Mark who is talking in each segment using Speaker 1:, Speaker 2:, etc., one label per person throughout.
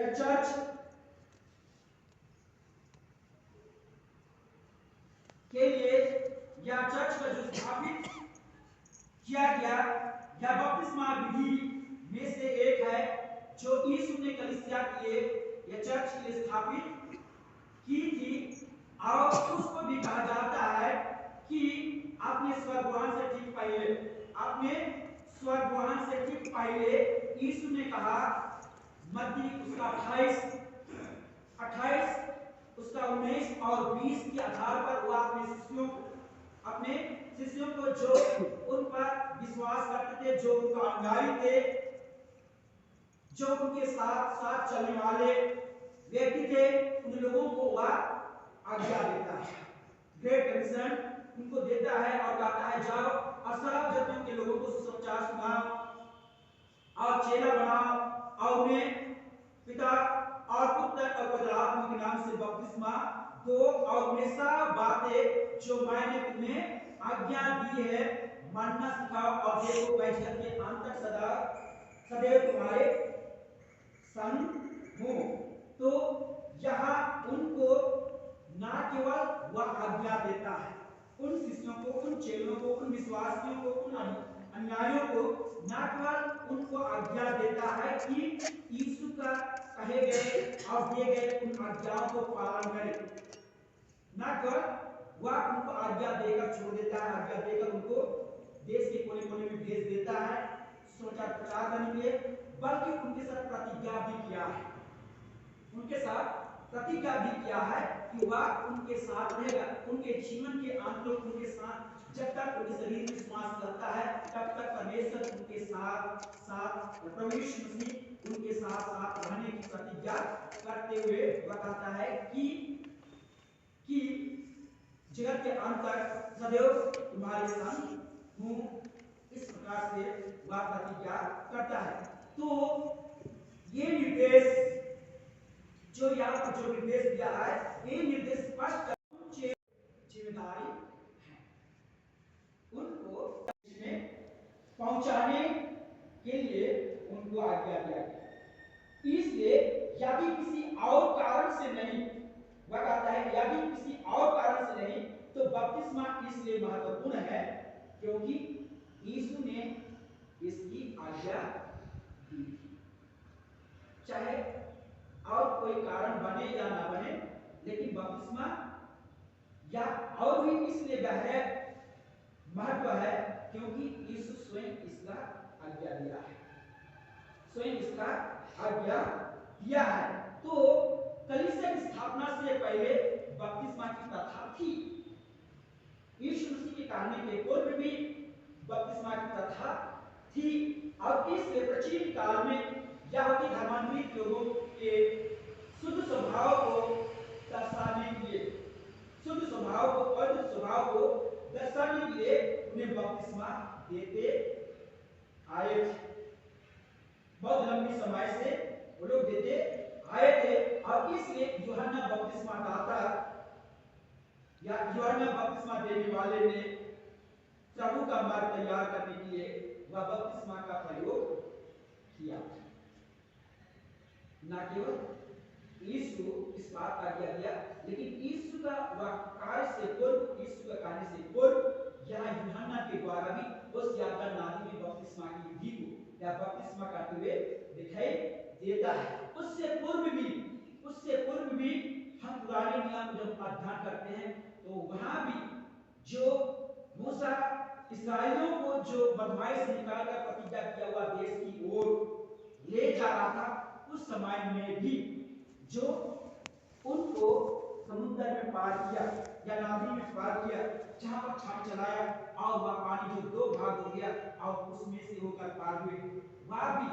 Speaker 1: या चर्च के लिए या चर्च का जो स्थापित किया गया या बपतिस्मा विधि में से एक है जो यीशु ने कलीसिया के लिए या चर्च के लिए स्थापित की थी। और उसको भी कहा जाता है कि आपने स्वर्गवान से ठीक पहले आपने स्वर्गवान से ठीक पहले यीशु ने कहा मत्ती उसका 28 उसका 19 और 20 के आधार पर वो अपने शिष्यों को जो उन पर विश्वास करते थे, जो उनका अनुयायी थे, जो उनके साथ साथ चलने वाले व्यक्ति थे, उन लोगों को वह आज्ञा देता है, ग्रेट कमीशन उनको देता है और कहता है जाओ और सब जातियों के लोगों को सुसमाचार सुनाओ और चेला बनाओ और उन्हें पिता और पुत्र और पवित्र आत्मा के नाम से बपतिस्मा दो और उन्हें सब बातें जो मैंने तुम्हें आज्ञा दी है मानना सिखाओ और देखो मैं जगत के अंत तक सदैव तुम्हारे संग हूं। तो यहाँ उनको ना केवल वह आज्ञा देता है उन शिष्यों को, उन चेलों को, उन विश्वासियों को, उन अनुयायियों को ना केवल उनको आज्ञा देता है कि यीशु का कहे गए और दिए गए उन आज्ञाओं को पालन करें, ना केवल वह उनको आज्ञा देकर छोड़ देता है, आज्ञा देकर उनको देश के कोने कोने में भेज देता है सुसमाचार प्रचार करने के लिए, बल्कि उनके साथ प्रतिज्ञा भी किया है, उनके साथ प्रतिज्ञा भी किया है कि वह उनके साथ रहेगा, उनके जीवन के अंत तक उनके साथ, जब तक उनके शरीर में श्वास चलता है तब तक परमेश्वर उनके साथ साथ प्रभु यीशु मसीह उनके साथ साथ रहने की प्रतिज्ञा करते हुए बताता है कि जगत के अंत तक सदैव तुम्हारे संग हूं, इस प्रकार से वह प्रतिज्ञा करता है। तो ये निर्देश जो यहाँ पर जो निर्देश दिया है, ये निर्देश स्पष्ट जिम्मेदारी है उनको में पहुंचाने के लिए उनको आज्ञा दिया गया। इसलिए यदि किसी और कारण से नहीं, वह कहता है यदि किसी और कारण से नहीं तो बपतिस्मा इसलिए महत्वपूर्ण है क्योंकि यीशु ने इसकी आज्ञा दी, चाहे और कोई कारण बने या ना बने, लेकिन बपतिस्मा या और भी इसलिए गहरा महत्व है क्योंकि यीशु स्वयं इसका आज्ञा दिया है, स्वयं इसका आज्ञा दिया है। तो कलीसिया की स्थापना से पहले बपतिस्मा की प्रथा थी, यीशु मसीह के कहने के पूर्व भी बपतिस्मा की प्रथा थी और इसलिए प्राचीन काल में यहूदी धर्मांतरित लोगों के शुद्ध स्वभाव को दर्शाने के लिए, शुद्ध स्वभाव को, पवित्र स्वभाव को दर्शाने के लिए उन्हें बपतिस्मा देते आए थे, बहुत लंबी समय से वो लोग देते आए थे और इसलिए यूहन्ना बपतिस्मा दाता या यूहन्ना बपतिस्मा देने वाले ने प्रभु का मार्ग तैयार करने के लिए वह बपतिस्मा का प्रयोग किया, ना केवल यीशु इस बात का आज्ञा दिया, लेकिन यीशु का वह कार्य से पूर्व, यीशु का कहने से पूर्व यहाँ यूहन्ना के द्वारा भी उस यादगार नादी में बपतिस्मा की विधि को या बपतिस्मा करते हुए दिखाई देता है। उससे पूर्व भी हम पुराने नियम जब अध्ययन करते हैं तो वहां भी जो मूसा इस्राएलियों को जो बदमाई से निकालकर प्रतिज्ञा किया हुआ देश की ओर ले जा रहा था, उस समय में भी जो उनको समुद्र में पार किया या नदी में पार किया, जहां पर छाप चलाया और वह पानी जो दो भाग हो गया और उसमें से होकर पार हुए, वह भी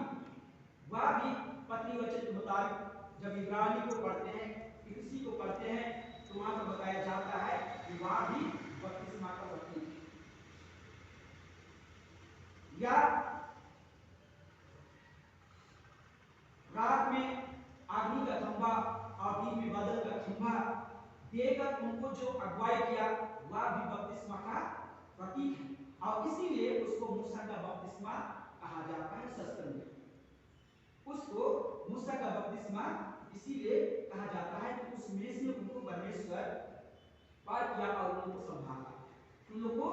Speaker 1: पत्री वचन के मुताबिक जब इब्रानी को पढ़ते हैं, इफिसी को पढ़ते हैं तो वहां पर बताया जाता है कि वह भी बपतिस्मा का प्रतीक या रात में अग्नि का खंभा और दिन में बादल का खंभा देकर उनको जो अगुवाई किया वह भी बपतिस्मा का प्रतीक है और इसीलिए उसको मूसा का बपतिस्मा कहा जाता है। शास्त्र में उसको मूसा मूसा का बपतिस्मा इसीलिए कहा जाता है कि उसमें से उनको परमेश्वर पार किया और उन लोगों को संभाला, उन लोगों को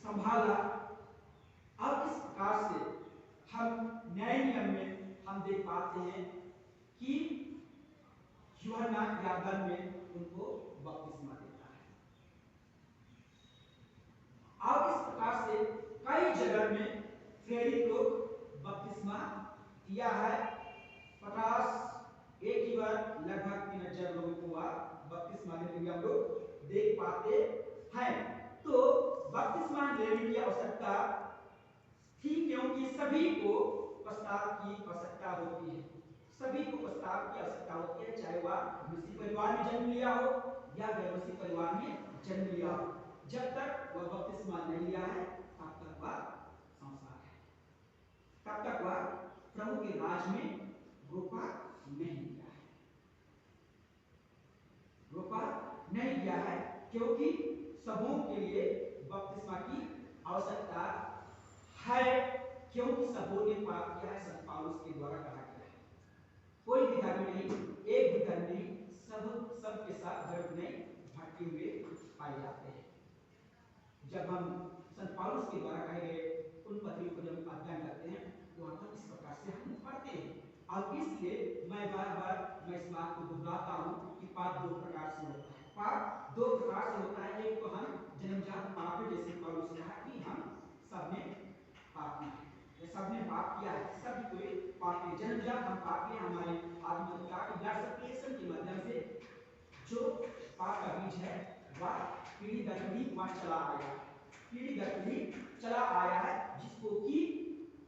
Speaker 1: संभाला। अब इस प्रकार से हम नए नियम में हम देख पाते हैं कि यूहन्ना यार्दन में उनको बपतिस्मा देता है। अब इस प्रकार से कई जगह में प्रेरित लोग बपतिस्मा दिया है। पतरस एक ही बार लगभग 3000 लोगों को बपतिस्मा देते हुए हम लोग देख पाते हैं। तो बपतिस्मा लेने की आवश्यकता थी क्योंकि सभी को प्रस्ताव की आवश्यकता होती है, सभी को प्रस्ताव की आवश्यकता होती है, चाहे वह मसीह परिवार में जन्म लिया हो या गैर मसीह परिवार में जन्म लिया हो। जब तक वह बपतिस्मा नहीं लिया है तब तक वह संसार है, तब तक वह प्रभु के राज में रोपा नहीं गया है, रोपा नहीं गया है, क्योंकि सबों के लिए बपतिस्मा की आवश्यकता है, क्योंकि सबों ने पाप किया है। संत पौलुस के द्वारा कहा गया है, कोई भी धर्म नहीं, एक भी धर्म नहीं, सब के साथ धर्म नहीं भटके हुए पाए जाते हैं। जब हम संत पौलुस के द्वारा कहे गए उन पत्रियों को जब अध्ययन करते हैं तो हम इस प्रकार से हम पढ़ते हैं। और इसलिए मैं बार-बार इस बात को दोहराता हूं कि पाप दो प्रकार से होता है, पाप दो प्रकार से होता है। एक तो हम जन्मजात पाप है, जैसे पौलुस ने कहा कि हम सबने पाप किया है, सबने पाप किया है, सभी कोई पापी, जन्मजात हम पापी हैं। हमारे आत्मिकता की ब्लड सर्कुलेशन के माध्यम से जो पाप का बीज है वह पीढ़ी दर पीढ़ी वह चला आया है, पीढ़ी दर पीढ़ी चला आया है, जिसको कि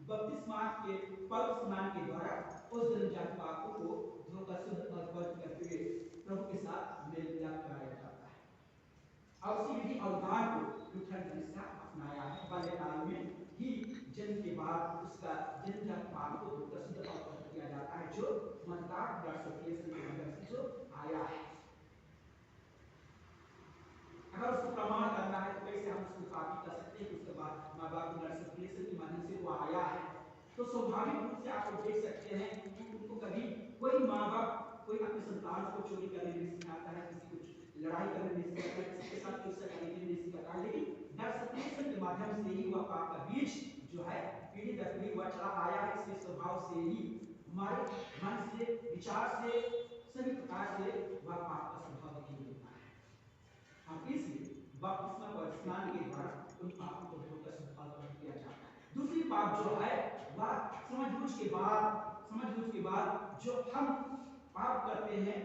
Speaker 1: बपतिस्मा के पवित्र स्नान के द्वारा उस जन्मजात पापों को धोकर शुद्ध और पवित्र करते हुए प्रभु के साथ मेल मिलाप कराया जाता है। और उसी विधि अवधान को लूथरन कलीसिया अपनाया है। बाल्यकाल में ही जन्म के बाद उसका जन्मजात पाप को धोकर शुद्ध और पवित्र किया जाता है, जो मतदार ब्लड सर्कुलेशन के माध्यम से जो आया है। अगर उसको प्रमाण करना है तो कैसे हम उसको पापी कर सकते हैं? उसके बाद माँ बाप ब्लड सर्कुलेशन के माध्यम से वो आया है, तो स्वाभाविक रूप से आप देख सकते हैं कि उनको कभी कोई माँ बाप कोई अपने संतान को चोरी करने नहीं सिखाता है, किसी को लड़ाई करने नहीं सिखाता है, किसी के साथ ईर्ष्या करने नहीं सिखाता है, लेकिन ब्लड सर्कुलेशन के माध्यम से ही वह पाप का बीज जो है पीढ़ी दर पीढ़ी वह चला आया है। इसके स्वभाव से ही हमारे मन से, विचार से, सभी प्रकार से वह पाप का स्वभाव नहीं होता है। हम इसलिए बपतिस्मा और स्नान के द्वारा उन पापों को धोकर शुद्ध किया जाता है। दूसरी पाप जो है वह समझबूझ के बाद जो हम पाप करते हैं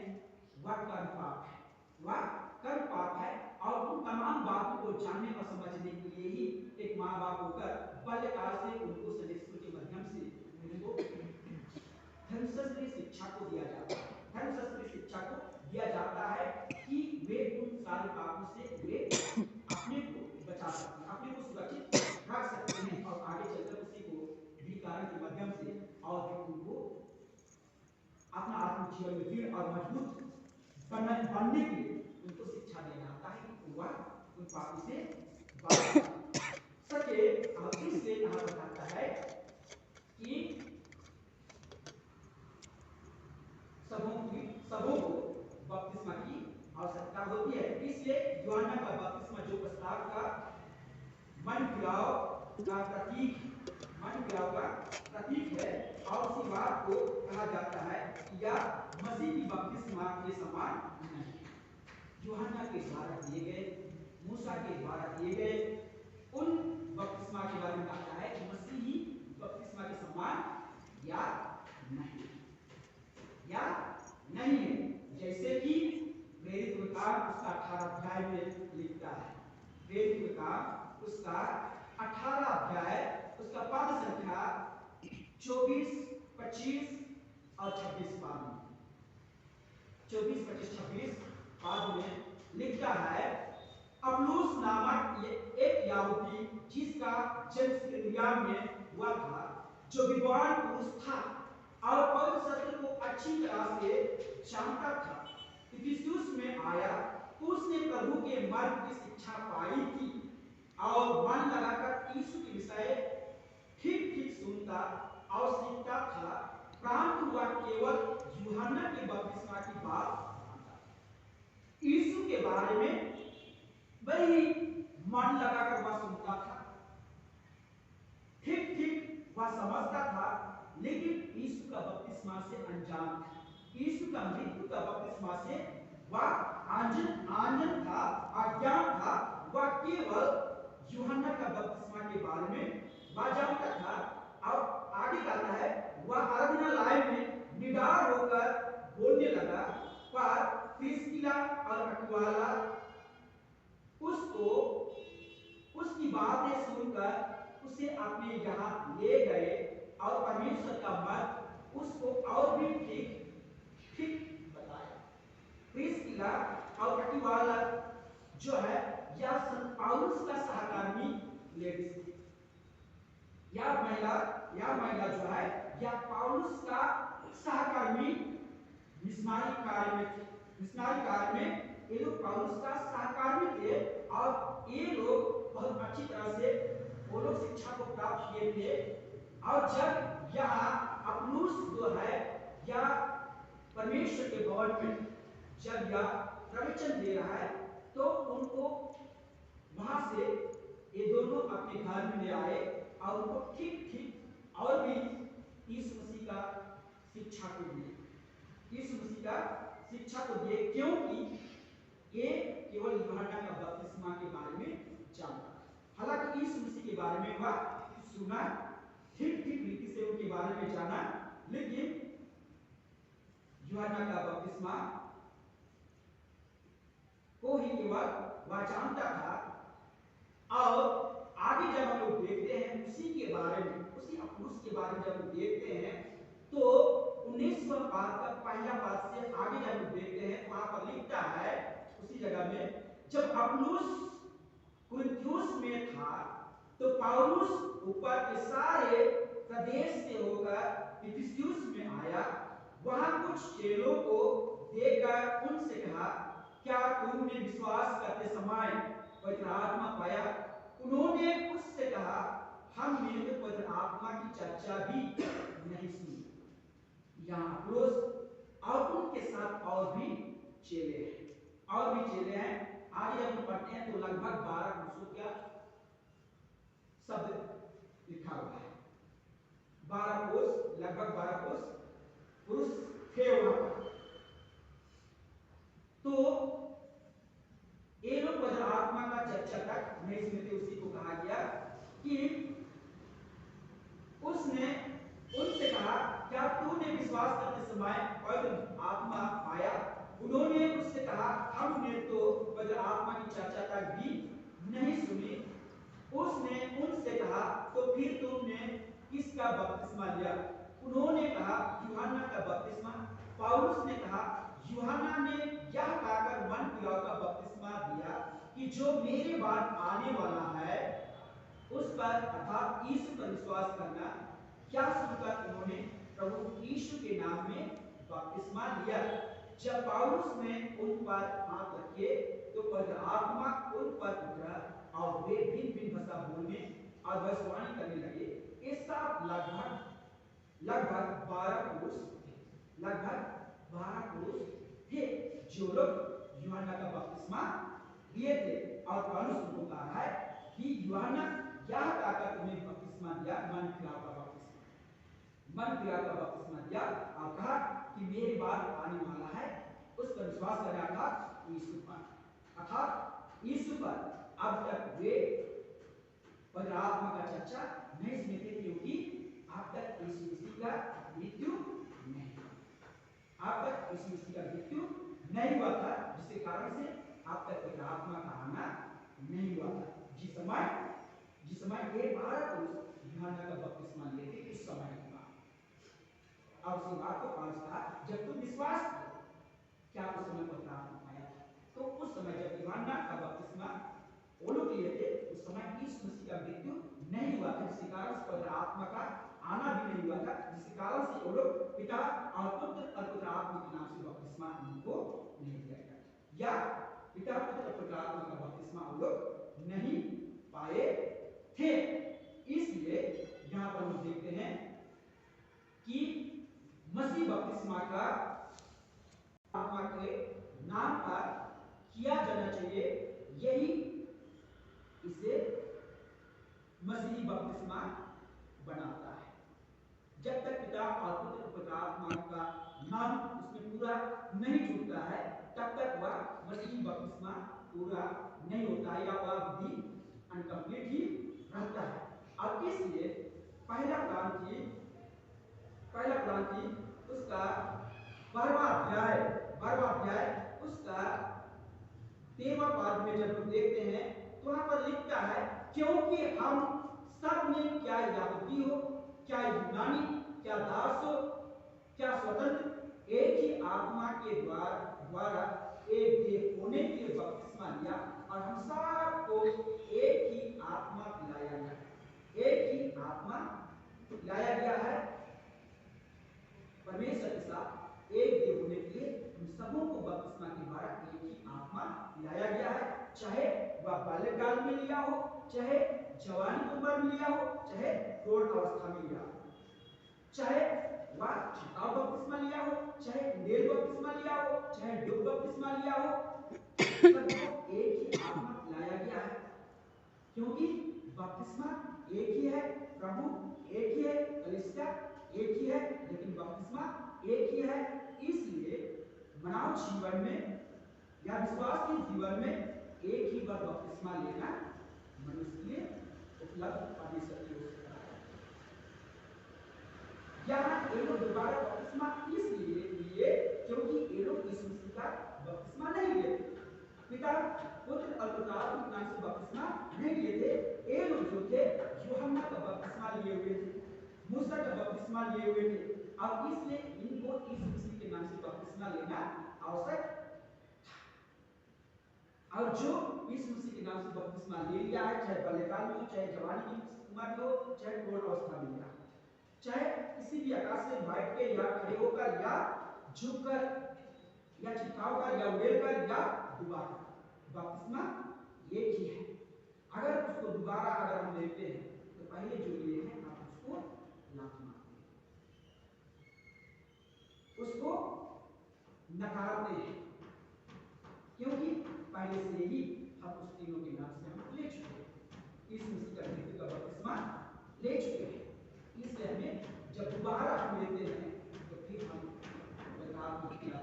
Speaker 1: वह कर्म पाप है, वह कर्म पाप है। और उन तमाम बातों को जानने और समझने के लिए ही एक माँ बाप होकर बाल्यकाल से उनको संडे स्कूल के माध्यम से उनको धर्मशास्त्रीय शिक्षा को दिया जाता है, धर्मशास्त्रीय शिक्षा को दिया जाता है कि वे उन सारे पापों से वे अपने को बचा सकते हैं, अपने को सुरक्षित रख सकते हैं और आगे चलकर उसी को विकारण के माध्यम से और भी उनको अपना आत्मिक जीवन में दृढ़ और मजबूत बनने के लिए उनको शिक्षा देना आता है कि वह उन पापों से बच सके। और इसलिए कहा बताता है कि सबों को बपतिस्मा की आवश्यकता होती है। इसलिए यूहन्ना का बपतिस्मा जो प्रस्ताव का मन फिराव का प्रतीक है और उसी बात को कहा जाता है कि यह मसीह की बपतिस्मा के समान नहीं है। यूहन्ना के द्वारा दिए गए, मूसा के द्वारा दिए गए उन बपतिस्मा के बारे में कहता है कि मसीही बपतिस्मा के समान या नहीं है, जैसे कि प्रेरित काम उसका 18 अध्याय में लिखता है। प्रेरित काम उसका 18 अध्याय उसका पद संख्या 24, 25 और 26 पद में 24, 25, 26 पद में लिखता है, अपुल्लोस नामक एक यहूदी जिसका जन्म सिकंदरिया में हुआ था, जो विद्वान पुरुष था और पवित्र शास्त्र को अच्छी तरह से जानता था, इफिसुस में आया। उसने प्रभु के मार्ग की शिक्षा पाई थी और मन लगाकर यीशु के विषय ठीक ठीक सुनता और सीखता था, परंतु वह केवल से अनजान थे। यीशु का मृत्यु का बपतिस्मा से वह आंजन था, अज्ञान था। वह केवल यूहन्ना का बपतिस्मा के बारे में वह जानता था। और आगे कहता है वह आराधनालय में निडर होकर बोलने लगा, पर प्रिस्किला और अक्विला उसको उसकी बातें सुनकर उसे अपने यहाँ ले गए और परमेश्वर का मत उसको और भी ठीक बताया। प्रिस्किला और अक्विला जो है यह संत पौलुस का सहकर्मी लेडीज थी। यह महिला जो है यह पौलुस का सहकर्मी मिशनरी कार्य में थी। मिशनरी कार्य में ये लोग पौलुस का सहकर्मी थे और ये लोग बहुत अच्छी तरह से वो लोग शिक्षा को प्राप्त किए थे। और जब यह अपुल्लोस जो है या परमेश्वर के भवन में जब यह प्रवचन दे रहा है तो उनको वहां से ये दोनों अपने घर में ले आए और उनको ठीक और भी यीशु मसीह का शिक्षा को दिए। यीशु मसीह का शिक्षा को दिए क्योंकि ये केवल यूहन्ना का बपतिस्मा के बारे में जानता था। हालांकि यीशु मसीह के बारे में वह सुना, ठीक रीति से उनके बारे में जाना, लेकिन यूहन्ना का बपतिस्मा को ही केवल वह जानता था। और आगे जब हम लोग देखते हैं उसी के बारे में, उसी अपुल्लोस के बारे में जब हम देखते हैं तो 19वां पाठ का पहला पाठ से आगे जब हम देखते हैं वहां पर लिखता है उसी जगह में, जब अपुल्लोस कुरिन्थुस में था तो पौलुस ऊपर के सारे प्रदेश से होकर इफिसुस में आया। वहां कुछ चेलों को देखकर उनसे कहा, क्या तुमने विश्वास करते समय पवित्र आत्मा पाया? उन्होंने उससे कहा, हमने तो पवित्र आत्मा की चर्चा भी नहीं सुनी। यहाँ अपुल्लोस और उनके साथ और भी चेले हैं। आगे जब हम पढ़ते हैं तो लगभग 12 पुरुषों का शब्द लिखा हुआ है। 12 पुरुष, लगभग 12 पुरुष थे वहां पर। तो ये लोग पवित्र आत्मा का चर्चा तक नहीं सुनते। उसी को कहा गया कि उसने उनसे कहा, क्या तूने विश्वास करते समय पवित्र आत्मा पाया? उन्होंने उससे कहा, हमने तो पवित्र आत्मा की चर्चा तक भी नहीं सुनी। उसने उनसे कहा, तो फिर तुमने किसका बपतिस्मा लिया? उन्होंने कहा, यूहन्ना का बपतिस्मा। पौलुस ने कहा, यूहन्ना ने यह कहकर मन फिराव का बपतिस्मा दिया कि जो मेरे बाद आने वाला है उस पर अर्थात यीशु पर विश्वास करना। क्या सुनकर उन्होंने प्रभु यीशु के नाम में बपतिस्मा लिया। जब पौलुस ने उन पर हाथ रखे तो पवित्र आत्मा उन पर उतरा और वे भिन्न भाषा बोलने और भविष्यवाणी करने लगे। ये सब लगभग 12 पुरुष थे जो लोग यूहन्ना का बपतिस्मा लिए थे। और पौलुस उनको कहा है कि यूहन्ना क्या कहकर तुम्हें बपतिस्मा दिया? मन फिराव का बपतिस्मा दिया और कहा कि मेरे बाद आने वाला है उस पर विश्वास करना था यीशु पर, अर्थात यीशु पर। अब तक वे पवित्र आत्मा का चर्चा नहीं सुनते क्योंकि अब तक यीशु मसीह का मृत्यु नहीं हुआ था, जिसके कारण से अब तक पवित्र आत्मा का आना नहीं हुआ था। जिस समय ये 12 पुरुष यूहन्ना का बपतिस्मा लिए थे उस समय की बात। अब उसी बात को पौलुस कहा, जब तुम विश्वास करो, क्या उस समय पवित्र आत्मा आया? तो उस समय जब यूहन्ना का बपतिस्मा वो लोग लिए थे उस समय यीशु मसीह का मृत्यु नहीं हुआ था, जिसके कारण से पवित्र आत्मा का आना भी नहीं हुआ था, जिसके कारण से वो लोग पिता और पुत्र और पवित्र आत्मा के नाम से बपतिस्मा उनको नहीं दिया गया या पिता पुत्र और पवित्र आत्मा का बपतिस्मा वो लोग नहीं पाए थे। इसलिए यहाँ पर हम देखते हैं कि मसीह बपतिस्मा का आत्मा के नाम पर किया जाना चाहिए। यही इसे मसीही बपतिस्मा बनाता है। जब तक पिता और पुत्र पवित्र आत्मा का नहीं छूटता है तब तक वह मसीही बपतिस्मा पूरा नहीं होता है या वह भी अनकम्प्लीट ही रहता है। अब इसलिए पहला प्लान थी उसका 12वां अध्याय उसका 13वां पद में जब हम देखते हैं तो वहां पर लिखता है क्योंकि हम सब में क्या यहूदी हो क्या यूनानी क्या दास हो क्या स्वतंत्र एक ही आत्मा के द्वारा एक देह होने के लिए बपतिस्मा लिया और हम सबको एक ही आत्मा पिलाया गया। एक ही आत्मा पिलाया गया है परमेश्वर के साथ एक देह होने के लिए हम सबों को बपतिस्मा के द्वारा एक ही आत्मा पिलाया गया है, चाहे वह बाल्यकाल में लिया हो, चाहे जवानी उम्र में लिया हो, चाहे प्रौढ़ अवस्था में लिया हो, चाहे वह छिड़काव बपतिस्मा लिया हो, चाहे नेल बपतिस्मा लिया हो, चाहे डुब बपतिस्मा लिया हो, सबको एक ही आत्मा पिलाया गया है क्योंकि बपतिस्मा एक ही है, प्रभु एक ही है, कलीसिया एक ही है, लेकिन बपतिस्मा एक ही है। इसलिए मानव जीवन में या विश्वास के जीवन में एक ही बार बपतिस्मा लेना मनुष्य के लिए उपलब्ध परमेश्वर की ओर से है। यहाँ ये लोग दोबारा बपतिस्मा इसलिए लिए क्योंकि ये लोग यीशु मसीह का बपतिस्मा नहीं लिए थे, पिता पुत्र और पवित्र आत्मा के नाम से बपतिस्मा नहीं लिए थे। ये लोग जो थे यूहन्ना का बपतिस्मा लिए हुए थे, मूसा का बपतिस्मा लिए हुए थे, और इसलिए इनको यीशु मसीह के नाम से बपतिस्मा लेना आवश्यक था। और जो यीशु मसीह के नाम से बपतिस्मा ले लिया है, चाहे बाल्यकाल में हो, चाहे जवानी की उम्र में हो, चाहे प्रौढ़ अवस्था में लिया, चाहे किसी भी आकाश से बैठ के या खड़े होकर या झुककर या छिड़काव कर या उड़ेलकर या डुबाकर, बपतिस्मा एक ही है। अगर उसको दोबारा अगर हम लेते हैं तो पहले जो लिए हैं आप उसको लात मारते हैं, उसको नकारते हैं, क्योंकि पहले से ही हम उस तीनों के नाम से हम ले चुके हैं, इस मसीह का मृत्यु का बपतिस्मा ले चुके हैं। इसलिए हमें जब दोबारा हम लेते हैं तो फिर हम पवित्र आत्मा के खिलाफ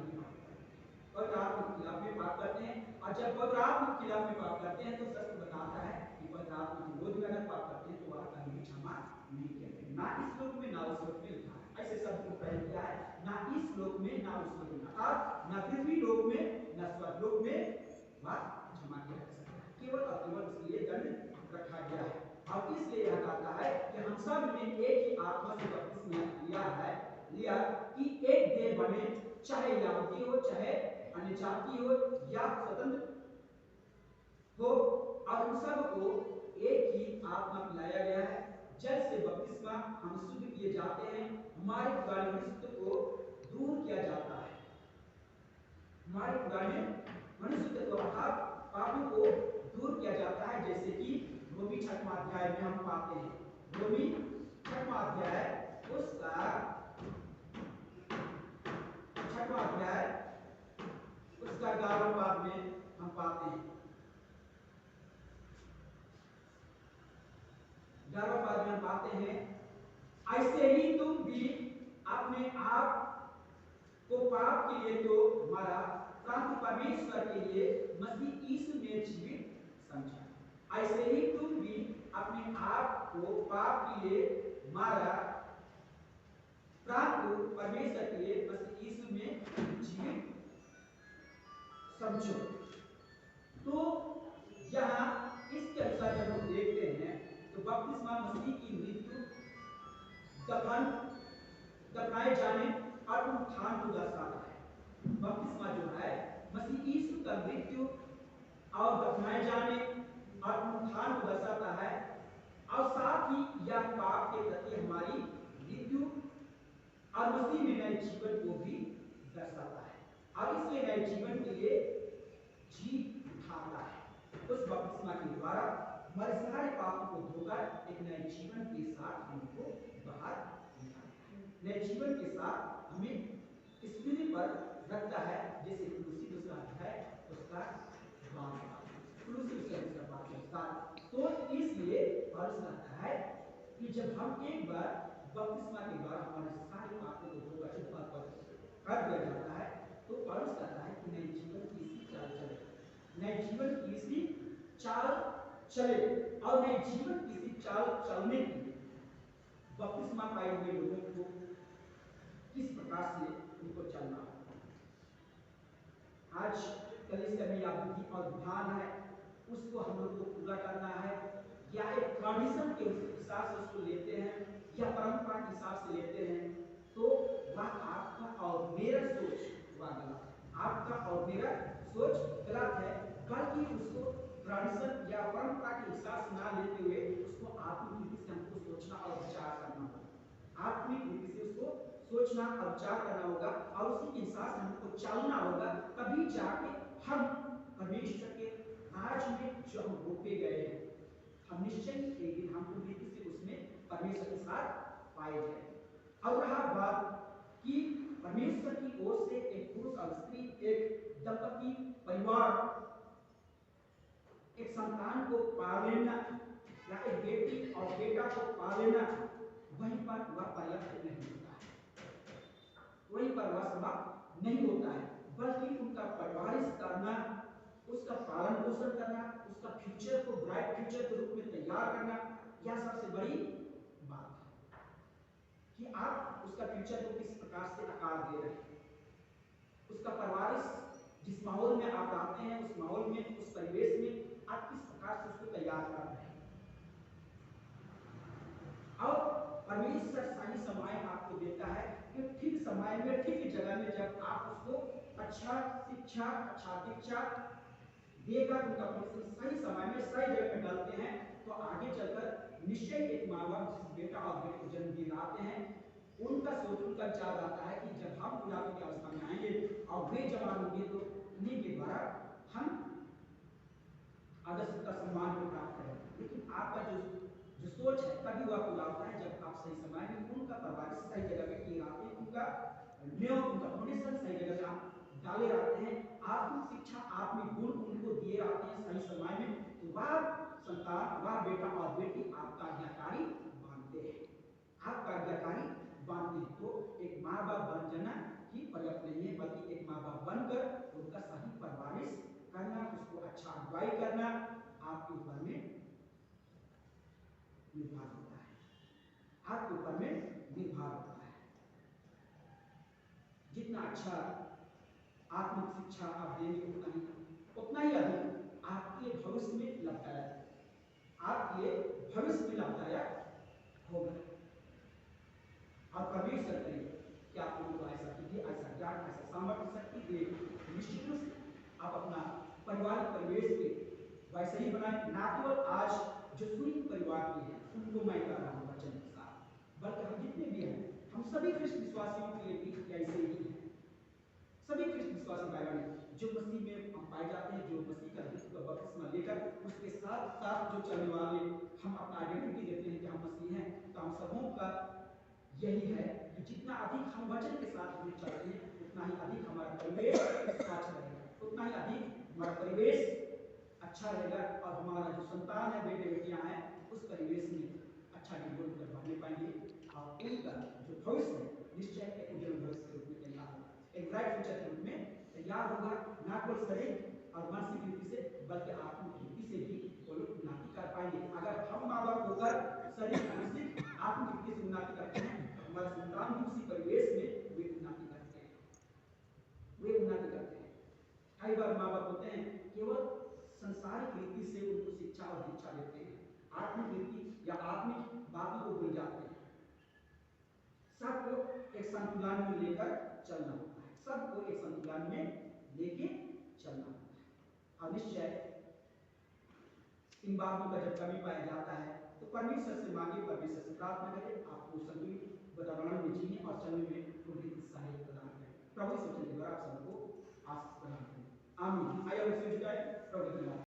Speaker 1: में पाप करते हैं, और जब पवित्र आत्मा के खिलाफ में पाप करते हैं तो शास्त्र बताता है कि पवित्र आत्मा के विरोध में अगर पाप करते हैं तो वह कभी भी क्षमा नहीं किया जाएगा, ना इस लोक में ना उस लोक में लिखा है। ऐसे शब्द को प्रयोग किया है, ना इस लोक में ना उस लोक में, अर्थात ना पृथ्वी लोक में ना स्वर्ग लोक में वह क्षमा किया जा सकता है, केवल और केवल इसलिए दंड रखा गया है। और इसलिए यह कहता है कि हम सब ने एक ही आत्मा से बपतिस्मा लिया कि एक देह बने, चाहे यहूदी हो, चाहे अन्य जाति हो या स्वतंत्र हो, और उन सबको एक ही आत्मा पिलाया गया है। जल से बपतिस्मा हम शुद्ध किए जाते हैं, हमारे पुराने मनुष्य को दूर किया जाता है, हमारे पुराने मनुष्य को अर्थात पापों को दूर किया जाता है, जैसे कि रोमी 6वां अध्याय में हम पाते हैं, रोमी 6वां अध्याय उसका 6वां अध्याय उसका 11वां पद में हम पाते हैं, 11वां पद में हम पाते हैं, ऐसे ही तुम भी अपने आप को पाप के लिए तो मरा, परंतु परमेश्वर के लिए मसीह यीशु में जीवित समझा। ऐसे ही तुम भी अपने आप को पाप के लिए मारा, परंतु परमेश्वर के लिए मसीह यीशु में जीवित समझो। तो यहाँ इसके अनुसार जब हम देखते हैं तो बपतिस्मा मसीह की मृत्यु, दफनाए जाने और उत्थान को दर्शाता है। बपतिस्मा जो है मसीह यीशु का मृत्यु और दफनाए जाने और उत्थान को दर्शाता है, और साथ ही यह पाप के प्रति हमारी मृत्यु और मसीह में नए जीवन को भी दर्शाता है, और इसलिए नए जीवन के लिए जी उठाता है। उस बपतिस्मा के द्वारा हमारे सारे पापों को धोकर एक नए जीवन के साथ हमको बाहर निकालता है, नए जीवन के साथ हमें इस पृथ्वी पर रखता है, जैसे कुलुसी 2 अध्याय उसका 12 कुलुसी 2 तो इसलिए पौलुस कहता है कि जब हम एक बार बपतिस्मा के द्वारा हमारे सारे पापों को धोकर कर दिया जाता है, तो पौलुस चाल चले और नए जीवन किसी चाल चलने की बपतिस्मा पाए हुए लोगों को किस प्रकार से उनको चलना है। आज कलीसिया में या बुद्धि और ध्यान है उसको हम लोग को पूरा करना है, या एक ट्रेडिशन के हिसाब से उसको लेते हैं या परंपरा के हिसाब से लेते हैं, तो वह आपका और मेरा सोच वह गलत है। आपका और मेरा सोच गलत है, बल्कि उसको ट्रेडिशन या परंपरा के हिसाब से ना लेते हुए उसको आत्मिक रीति से हमको सोचना और विचार करना होगा। आत्मिक रीति से उसको सोचना और विचार करना होगा और उसी के हिसाब से हमको चलना होगा, तभी जाके हम परमेश्वर के राज में जो हम रोके गए हैं, हम निश्चय एक दिन हमको रीति से उसमें परमेश्वर के साथ पाए जाएंगे। और रहा बात कि परमेश्वर की ओर से एक पुरुष और स्त्री, एक दंपति परिवार एक संतान को पाल लेना या एक बेटी और बेटा को पाल लेना, वहीं पर वह पर्याप्त नहीं होता है, वहीं पर वह समाप्त नहीं होता है, बल्कि उनका परवरिश करना, उसका पालन पोषण करना, उसका फ्यूचर को ब्राइट फ्यूचर के रूप में तैयार करना, यह सबसे बड़ी बात है कि आप उसका फ्यूचर को किस प्रकार से आकार दे रहे हैं। उसका परवरिश जिस माहौल में आप रहते हैं, उस माहौल में, उस परिवेश में आप किस प्रकार से उसको तैयार कर रहे हैं। और परमेश्वर सही समय आपको देता है कि ठीक समय में, ठीक जगह में जब आप उसको अच्छा शिक्षा, अच्छा दीक्षा देकर उनका सही समय में सही जगह में डालते हैं, तो आगे चलकर निश्चय एक माँ बाप जिस बेटा और बेटी को जन्म दिलाते हैं, उनका सोच, उनका विचार आता है कि जब हम बुढ़ापे की अवस्था में आएंगे और वे जवान होंगे तो उन्हीं के द्वारा हम आदर्श का सम्मान को प्राप्त करेंगे। लेकिन आपका जो सोच है तभी वह पूरा होता है जब आप सही समय में उनका परवरिश सही जगह पे किए रहते हैं, उनका नियम, उनका फाउंडेशन सही जगह पे आप डाले रहते हैं, आत्मिक शिक्षा, आत्मिक गुण उनको दिए रहते हैं सही समय में, तो वह संतान, वह बेटा और बेटी आपका आज्ञाकारी मानते हैं, आपका आज्ञाकारी मानते हैं। तो एक माँ बाप बन जाना ही पर्याप्त नहीं है, बल्कि एक माँ बाप बनकर उनका सही परवरिश करना, उसको अच्छा अगुवाई करना आपके ऊपर में निर्भर होता है, आपके ऊपर में निर्भर होता है। जितना अच्छा आत्मिक शिक्षा आप देंगे उतना ही अधिक आपके भविष्य में लाभदायक, आपके भविष्य में लाभदायक होगा। और परमेश्वर करे कि आप उनको ऐसा कीजिए, ऐसा ज्ञान, ऐसा सामर्थ्य, शक्ति दे, निश्चित रूप से आप अपना पारिवारिक परिवेश के वैसे ही बनाए। ना केवल आज जो सुनी परिवार के हैं उनको मैं कह रहा हूँ वचन के साथ, बल्कि हम जितने भी हैं, हम सभी ख्रिस्त विश्वासियों के लिए भी ऐसे ही हैं। सभी ख्रिस्त विश्वासी भाई बहन जो मसीह में हम पाए जाते हैं, जो मसीह का बपतिस्मा लेकर उसके साथ साथ जो चलने वाले, हम अपना आइडेंटिटी देते हैं कि हम मसीह हैं, तो हम सबों का यही है कि जितना अधिक हम वचन के साथ जुड़ चलते हैं, उतना ही अधिक हमारा परिवेश स्वच्छ रहेगा, उतना ही अधिक हमारा परिवेश अच्छा रहेगा और हमारा जो संतान है, बेटे बेटियां हैं, उस परिवेश में अच्छा डिवोल्व कर बढ़ने पाएंगे और उनका जो भविष्य है निश्चय एक उज्जवल भविष्य के रूप में तैयार होगा, एक ब्राइट फ्यूचर के रूप में तैयार होगा। ना केवल शरीर और मानसिक रीति से बल्कि आत्मिक रीति से भी वो लोग उन्नति कर पाएंगे। अगर हम माँ बाप होकर शरीर, मानसिक, आत्मिक रीति से उन्नति करते हैं, हमारे संतान भी उसी परिवेश में वे उन्नति करते हैं, वे उन्नति करते हैं। कई बार माँ बाप होते हैं केवल संसारिक रीति से उनको शिक्षा और दीक्षा देते हैं, आत्मिक रीति या आत्मिक बातों को भूल जाते हैं। सबको एक संतुलन में लेकर चलना होता है, सबको एक संतुलन में लेके चलना होता है। और निश्चय इन बातों का जब कमी पाया जाता है तो परमेश्वर से मांगे, परमेश्वर से प्रार्थना करें, आपको संतुलित वातावरण में जीने और चलने में पूरी सहायता प्रदान करें। प्रभु इस वचन के द्वारा आप सबको आशीष प्रदान करें। आमीन। आइए उसे जुटाएं, प्रभु धन्यवाद।